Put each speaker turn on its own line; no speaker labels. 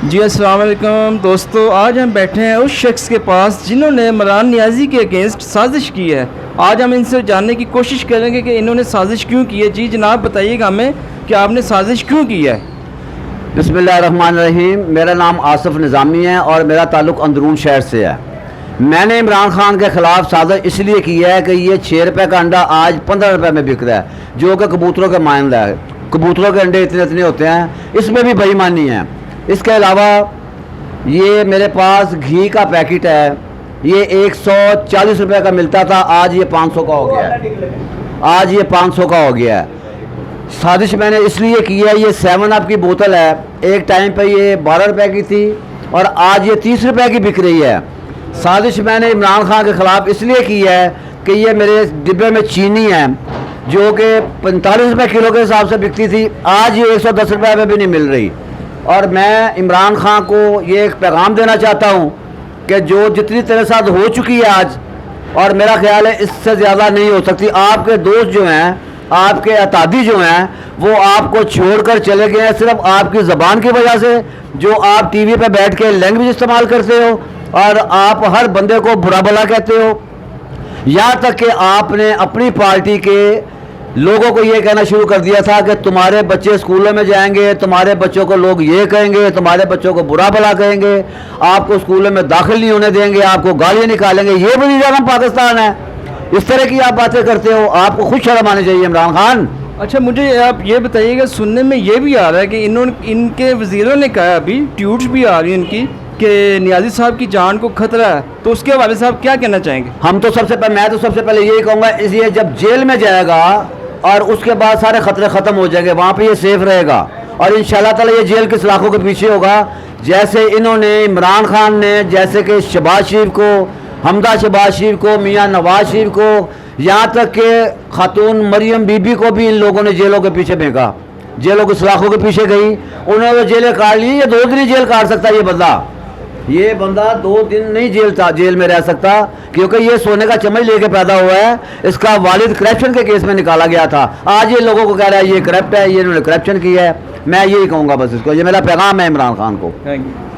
جی السلام علیکم دوستو، آج ہم بیٹھے ہیں اس شخص کے پاس جنہوں نے عمران نیازی کے اگینسٹ سازش کی ہے۔ آج ہم ان سے جاننے کی کوشش کریں گے کہ انہوں نے سازش کیوں کی ہے۔ جی جناب بتائیے گا ہمیں کہ آپ نے سازش کیوں کی ہے۔
بسم اللہ الرحمن الرحیم۔ میرا نام آصف نظامی ہے اور میرا تعلق اندرون شہر سے ہے۔ میں نے عمران خان کے خلاف سازش اس لیے کی ہے کہ یہ 6 روپے کا انڈا آج 15 روپے میں بک رہا ہے، جو کہ کبوتروں کے مانند ہے۔ کبوتروں کے انڈے اتنے ہوتے ہیں، اس میں بھی بے ایمانی ہے۔ اس کے علاوہ یہ میرے پاس گھی کا پیکٹ ہے، یہ 140 روپے کا ملتا تھا، آج یہ 500 کا ہو گیا ہے۔ سازش میں نے اس لیے کی ہے، یہ 7 اپ کی بوتل ہے، ایک ٹائم پہ یہ 12 روپے کی تھی اور آج یہ 30 روپے کی بک رہی ہے۔ سازش میں نے عمران خان کے خلاف اس لیے کی ہے کہ یہ میرے ڈبے میں چینی ہے جو کہ 45 روپے کلو کے حساب سے بکتی تھی، آج یہ 110 روپے میں بھی نہیں مل رہی۔ اور میں عمران خان کو یہ ایک پیغام دینا چاہتا ہوں کہ جو جتنی تیرے ساتھ ہو چکی ہے آج، اور میرا خیال ہے اس سے زیادہ نہیں ہو سکتی۔ آپ کے دوست جو ہیں، آپ کے اتحادی جو ہیں، وہ آپ کو چھوڑ کر چلے گئے ہیں صرف آپ کی زبان کی وجہ سے، جو آپ ٹی وی پہ بیٹھ کے لینگویج استعمال کرتے ہو اور آپ ہر بندے کو برا بھلا کہتے ہو۔ یہاں تک کہ آپ نے اپنی پارٹی کے لوگوں کو یہ کہنا شروع کر دیا تھا کہ تمہارے بچے اسکولوں میں جائیں گے، تمہارے بچوں کو لوگ یہ کہیں گے، تمہارے بچوں کو برا بھلا کہیں گے، آپ کو اسکولوں میں داخل نہیں ہونے دیں گے، آپ کو گالیاں نکالیں گے، یہ وزیر اعظم پاکستان ہے؟ اس طرح کی آپ باتیں کرتے ہو، آپ کو خود شرم آنی چاہیے عمران خان۔
اچھا مجھے آپ یہ بتائیے گا، سننے میں یہ بھی آ رہا ہے کہ ان کے وزیروں نے کہا، ابھی ٹویٹس بھی آ رہی ہیں ان کی، کہ نیازی صاحب کی جان کو خطرہ ہے، تو اس کے حوالے سے آپ کیا کہنا چاہیں گے؟
میں تو سب سے پہلے یہی کہوں گا، اس لیے جب جیل میں جائے گا اور اس کے بعد سارے خطرے ختم ہو جائیں گے، وہاں پہ یہ سیف رہے گا اور انشاءاللہ تعالی یہ جیل کی سلاخوں کے پیچھے ہوگا، جیسے انہوں نے عمران خان نے، جیسے کہ شہباز شریف کو، حمدہ شہباز شریف کو، میاں نواز شریف کو، یہاں تک کہ خاتون مریم بی بی کو بھی ان لوگوں نے جیلوں کے پیچھے پھینکا، جیلوں کی سلاخوں کے پیچھے گئی، انہوں نے جیلیں کاٹ لی۔ یہ 2 دن ہی جیل کاٹ سکتا یہ بندہ 2 دن نہیں جیل میں رہ سکتا، کیونکہ یہ سونے کا چمچ لے کے پیدا ہوا ہے۔ اس کا والد کرپشن کے کیس میں نکالا گیا تھا، آج یہ لوگوں کو کہہ رہا ہے یہ کرپٹ ہے، یہ انہوں نے کرپشن کی ہے۔ میں یہی کہوں گا بس اس کو، یہ میرا پیغام ہے عمران خان کو۔
Thank you.